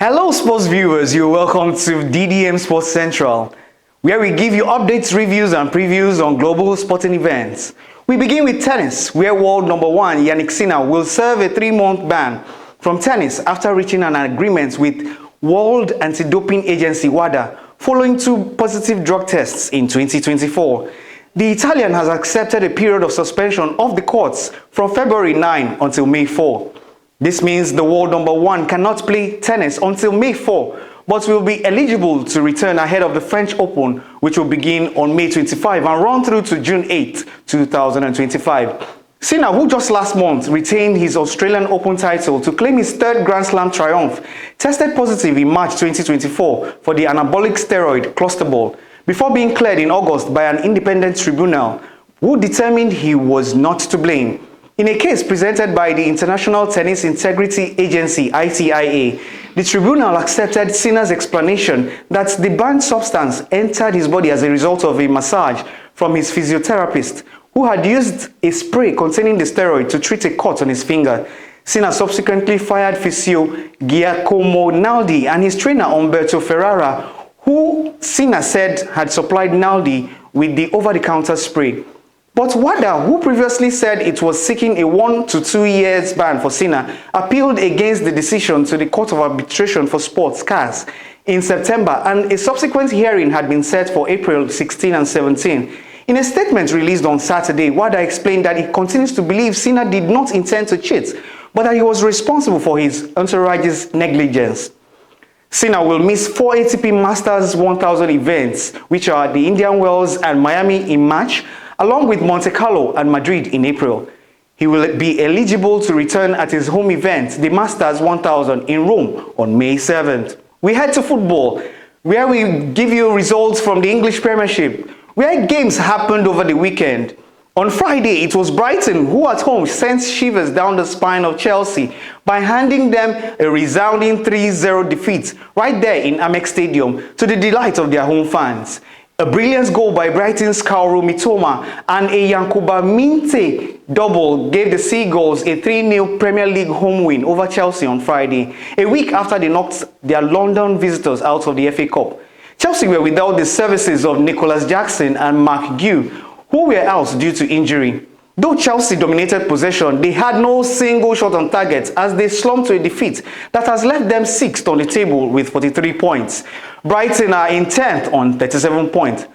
Hello sports viewers, you're welcome to DDM Sports Central, where we give you updates, reviews and previews on global sporting events. We begin with tennis, where world number 1 Jannik will serve a 3-month ban from tennis after reaching an agreement with World Anti-Doping Agency WADA following 2 positive drug tests in 2024. The Italian has accepted a period of suspension of the courts from February 9 until May 4. This means the world number 1 cannot play tennis until May 4, but will be eligible to return ahead of the French Open, which will begin on May 25 and run through to June 8, 2025. Sinner, who just last month retained his Australian Open title to claim his 3rd Grand Slam triumph, tested positive in March 2024 for the anabolic steroid clostebol before being cleared in August by an independent tribunal who determined he was not to blame. In a case presented by the International Tennis Integrity Agency (ITIA), the tribunal accepted Sinner's explanation that the banned substance entered his body as a result of a massage from his physiotherapist, who had used a spray containing the steroid to treat a cut on his finger. Sinner subsequently fired physio Giacomo Naldi and his trainer Umberto Ferrara, who Sinner said had supplied Naldi with the over-the-counter spray. But WADA, who previously said it was seeking a 1 to 2 years ban for Sinner, appealed against the decision to the Court of Arbitration for Sports (CAS) in September, and a subsequent hearing had been set for April 16 and 17. In a statement released on Saturday, WADA explained that it continues to believe Sinner did not intend to cheat, but that he was responsible for his entourage's negligence. Sinner will miss 4 ATP Masters 1000 events, which are the Indian Wells and Miami in March, along with Monte Carlo and Madrid in April. He will be eligible to return at his home event, the Masters 1000 in Rome on May 7th. We head to football, where we give you results from the English Premiership, where games happened over the weekend. On Friday, it was Brighton who at home sent shivers down the spine of Chelsea by handing them a resounding 3-0 defeat right there in Amex Stadium to the delight of their home fans. A brilliant goal by Brighton's Kaoru Mitoma and a Yankuba Minte double gave the Seagulls a 3-0 Premier League home win over Chelsea on Friday, a week after they knocked their London visitors out of the FA Cup. Chelsea were without the services of Nicholas Jackson and Mark Guehi, who were out due to injury. Though Chelsea dominated possession, they had no single shot on target as they slumped to a defeat that has left them 6th on the table with 43 points. Brighton are in 10th on 37 points.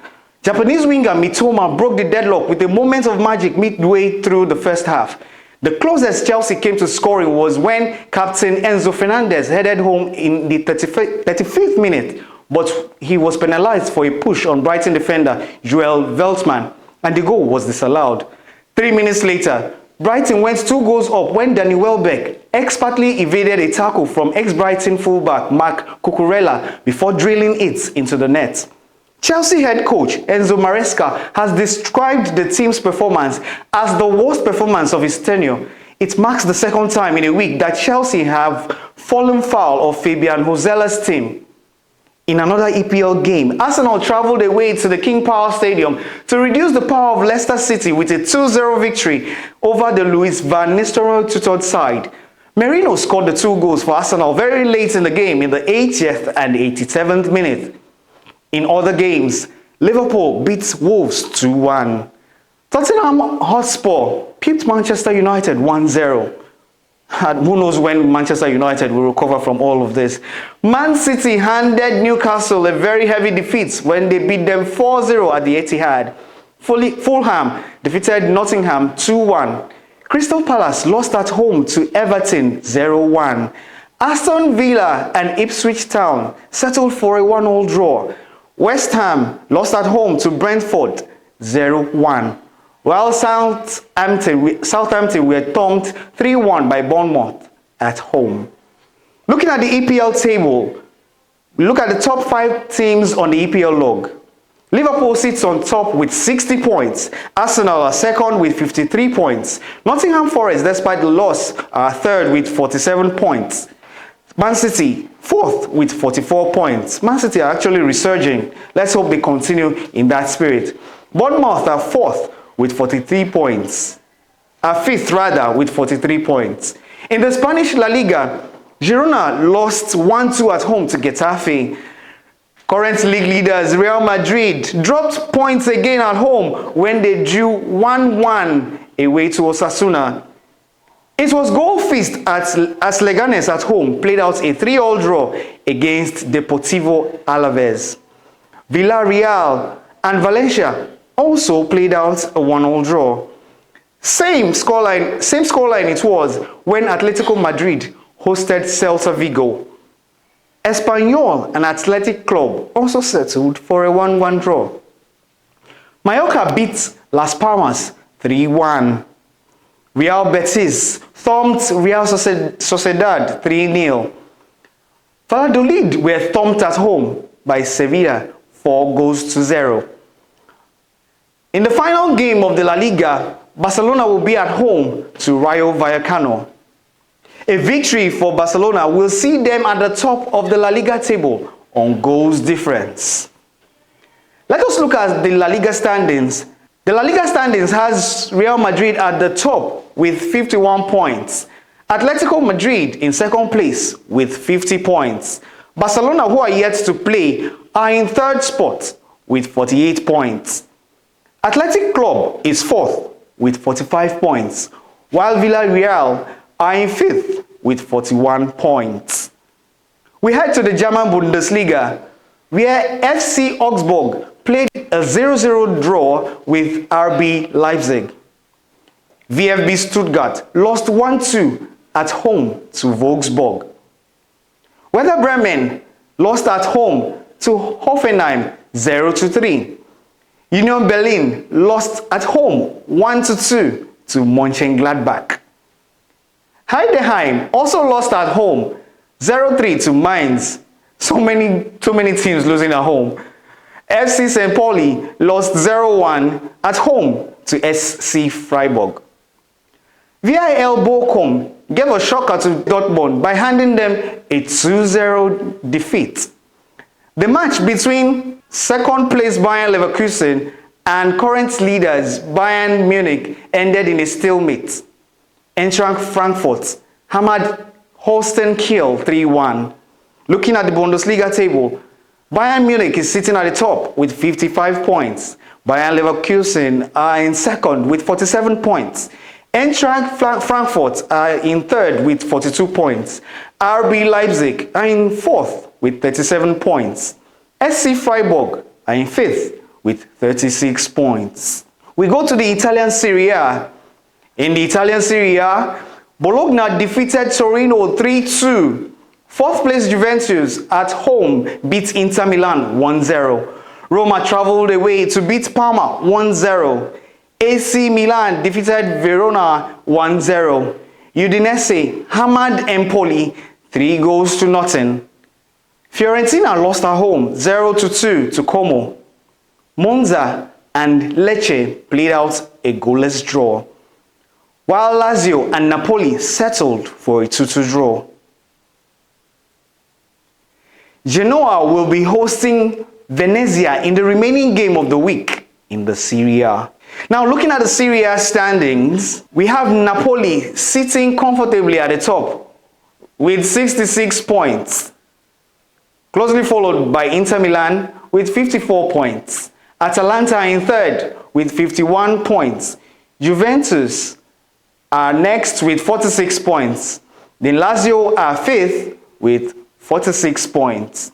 Japanese winger Mitoma broke the deadlock with a moment of magic midway through the first half. The closest Chelsea came to scoring was when captain Enzo Fernandez headed home in the 35th minute, but he was penalized for a push on Brighton defender Joel Veltman, and the goal was disallowed. 3 minutes later, Brighton went 2 goals up when Danny Welbeck expertly evaded a tackle from ex-Brighton fullback Marc Cucurella before drilling it into the net. Chelsea head coach Enzo Maresca has described the team's performance as the worst performance of his tenure. It marks the 2nd time in a week that Chelsea have fallen foul of Fabian Hozella's team. In another EPL game, Arsenal travelled away to the King Power Stadium to reduce the power of Leicester City with a 2-0 victory over the Louis van Nistelrooy tutored side. Merino scored the 2 goals for Arsenal very late in the game in the 80th and 87th minute. In other games, Liverpool beat Wolves 2-1. Tottenham Hotspur pipped Manchester United 1-0. And who knows when Manchester United will recover from all of this. Man City handed Newcastle a very heavy defeat when they beat them 4-0 at the Etihad. Fulham defeated Nottingham 2-1. Crystal Palace lost at home to Everton 0-1. Aston Villa and Ipswich Town settled for a 1-1 draw. West Ham lost at home to Brentford 0-1. While Southampton were thumped 3-1 by Bournemouth at home. Looking at the EPL table, we look at the top 5 teams on the EPL log. Liverpool sits on top with 60 points. Arsenal are 2nd with 53 points. Nottingham Forest, despite the loss, are 3rd with 47 points. Man City, 4th with 44 points. Man City are actually resurging. Let's hope they continue in that spirit. Bournemouth are 4th with 43 points. 5th rather with 43 points. In the Spanish La Liga, Girona lost 1-2 at home to Getafe. Current league leaders Real Madrid dropped points again at home when they drew 1-1 away to Osasuna. It was goal feast as Leganes at home played out a 3-3 draw against Deportivo Alaves. Villarreal and Valencia also played out a 1-1 draw. Same scoreline it was when Atletico Madrid hosted Celta Vigo. Espanyol and Athletic Club also settled for a 1-1 draw. Mallorca beat Las Palmas 3-1. Real Betis thumped Real Sociedad 3-0. Valladolid were thumped at home by Sevilla 4-0. In the final game of the La Liga, Barcelona will be at home to Rayo Vallecano. A victory for Barcelona will see them at the top of the La Liga table on goals difference. Let us look at the La Liga standings. The La Liga standings has Real Madrid at the top with 51 points. Atletico Madrid in second place with 50 points. Barcelona, who are yet to play, are in third spot with 48 points. Athletic Club is fourth with 45 points, while Villarreal are in fifth with 41 points. We head to the German Bundesliga, where FC Augsburg played a 0-0 draw with RB Leipzig. VfB Stuttgart lost 1-2 at home to Wolfsburg. Werder Bremen lost at home to Hoffenheim 0-3. Union Berlin lost at home 1-2 to Mönchengladbach. Heidenheim also lost at home 0-3 to Mainz. So many teams losing at home. FC St. Pauli lost 0-1 at home to SC Freiburg. VIL Bochum gave a shocker to Dortmund by handing them a 2-0 defeat. The match between second place Bayern Leverkusen and current leaders Bayern Munich ended in a stalemate. Eintracht Frankfurt hammered Holstein Kiel 3-1. Looking at the Bundesliga table, Bayern Munich is sitting at the top with 55 points. Bayern Leverkusen are in second with 47 points. Eintracht Frankfurt are in third with 42 points. RB Leipzig are in fourth with 37 points. SC Freiburg are in fifth with 36 points. We go to the Italian Serie A. In the Italian Serie A, Bologna defeated Torino 3-2. Fourth place Juventus at home beat Inter Milan 1-0. Roma traveled away to beat Parma 1-0. AC Milan defeated Verona 1-0. Udinese hammered Empoli 3-0. Fiorentina lost at home 0-2 to Como. Monza and Lecce played out a goalless draw, while Lazio and Napoli settled for a 2-2 draw. Genoa will be hosting Venezia in the remaining game of the week in the Serie A. Now, looking at the Serie A standings, we have Napoli sitting comfortably at the top with 66 points, closely followed by Inter Milan with 54 points. Atalanta in third with 51 points. Juventus are next with 46 points. Then Lazio are fifth with 46 points.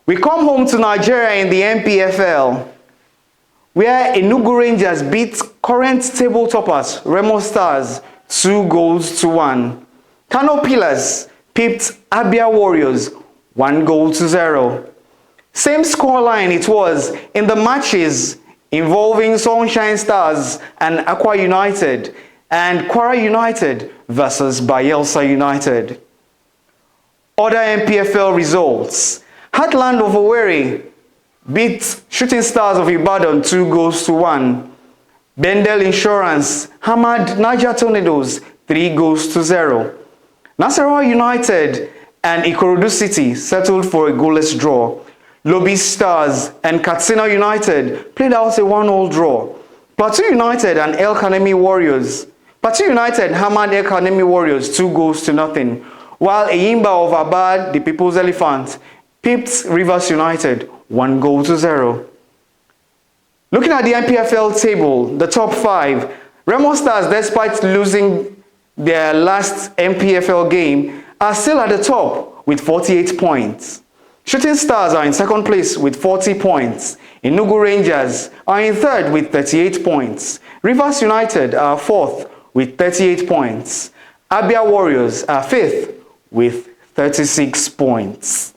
We come home to Nigeria in the NPFL, where Enugu Rangers beat current table toppers Remo Stars 2-1. Kano Pillars pipped Abia Warriors 1-0. Same scoreline it was in the matches involving Sunshine Stars and Aqua United and Kwara United versus Bayelsa United. Other NPFL results: Heartland of Owerri beat Shooting Stars of Ibadan 2-1. Bendel Insurance hammered Niger Tornadoes 3-0. Nasarawa United and Ikorodu City settled for a goalless draw. Lobby Stars and Katsina United played out a 1-1 draw. Plateau United and El Kanemi Warriors. Plateau United hammered El Kanemi Warriors 2-0. while Eyimba of Abad, the People's Elephant, pipped Rivers United 1-0. Looking at the NPFL table, the top 5, Remo Stars, despite losing their last NPFL game, are still at the top with 48 points. Shooting Stars are in second place with 40 points. Enugu Rangers are in third with 38 points. Rivers United are fourth with 38 points. Abia Warriors are fifth with 36 points.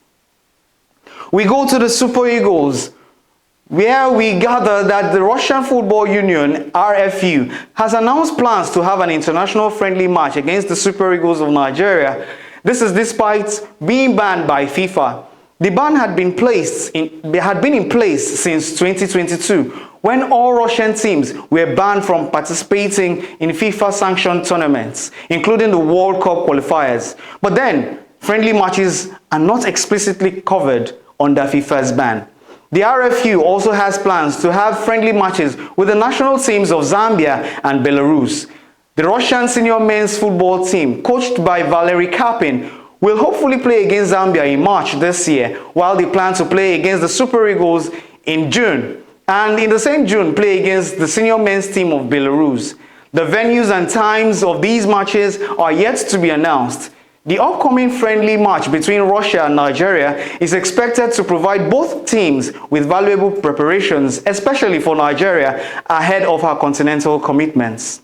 We go to the Super Eagles, where we gather that the Russian Football Union, RFU, has announced plans to have an international friendly match against the Super Eagles of Nigeria. This is despite being banned by FIFA. The ban had been in place since 2022, when all Russian teams were banned from participating in FIFA-sanctioned tournaments, including the World Cup qualifiers. But then, friendly matches are not explicitly covered under FIFA's ban. The RFU also has plans to have friendly matches with the national teams of Zambia and Belarus. The Russian senior men's football team, coached by Valery Karpin, will hopefully play against Zambia in March this year, while they plan to play against the Super Eagles in June, and in the same June play against the senior men's team of Belarus. The venues and times of these matches are yet to be announced. The upcoming friendly match between Russia and Nigeria is expected to provide both teams with valuable preparations, especially for Nigeria, ahead of her continental commitments.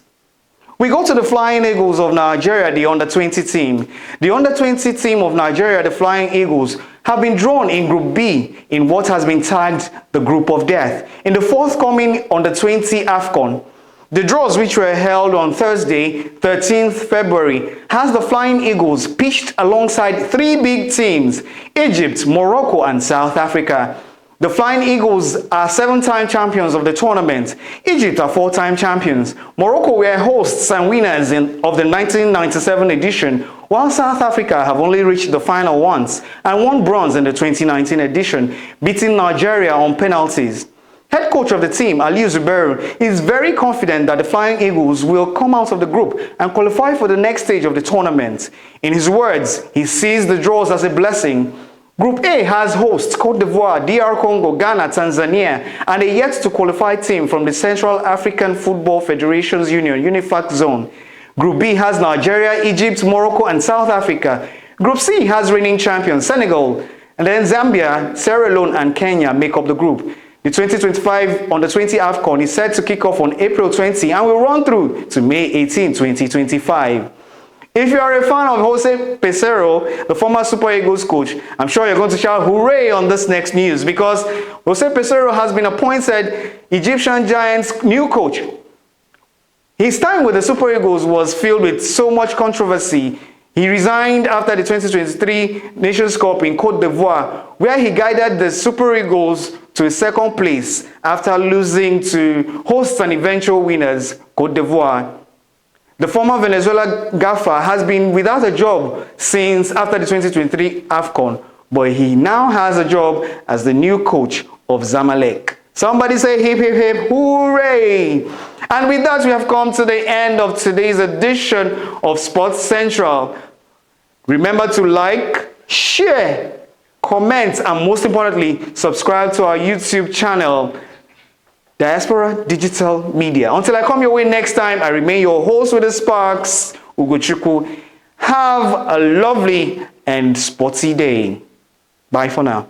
We go to the Flying Eagles of Nigeria, the Under-20 team. The Under-20 team of Nigeria, the Flying Eagles, have been drawn in Group B in what has been tagged the Group of Death in the forthcoming Under-20 AFCON. The draws, which were held on Thursday, 13th February, has the Flying Eagles pitched alongside three big teams, Egypt, Morocco and South Africa. The Flying Eagles are 7-time champions of the tournament. Egypt are 4-time champions. Morocco were hosts and winners of the 1997 edition, while South Africa have only reached the final once and won bronze in the 2019 edition, beating Nigeria on penalties. Head coach of the team, Aliyu Zubairu, is very confident that the Flying Eagles will come out of the group and qualify for the next stage of the tournament. In his words, he sees the draws as a blessing. Group A has hosts Côte d'Ivoire, DR Congo, Ghana, Tanzania, and a yet-to-qualify team from the Central African Football Federations Union, UNIFAC zone. Group B has Nigeria, Egypt, Morocco, and South Africa. Group C has reigning champions Senegal, and then Zambia, Sierra Leone, and Kenya make up the group. The 2025 Under-20 AFCON is set to kick off on April 20 and will run through to May 18, 2025. If you are a fan of Jose Peseiro, the former Super Eagles coach, I'm sure you're going to shout hooray on this next news, because Jose Peseiro has been appointed Egyptian Giants' new coach. His time with the Super Eagles was filled with so much controversy. He resigned after the 2023 Nations Cup in Côte d'Ivoire, where he guided the Super Eagles to a second place after losing to hosts and eventual winners, Côte d'Ivoire. The former Venezuela gaffer has been without a job since after the 2023 AFCON, but he now has a job as the new coach of Zamalek. Somebody say hip hip hip hooray! And with that, we have come to the end of today's edition of Sports Central. Remember to like, share, comment, and most importantly, subscribe to our YouTube channel, Diaspora Digital Media. Until I come your way next time, I remain your host with the sparks, Ugochukwu. Have a lovely and sporty day. Bye for now.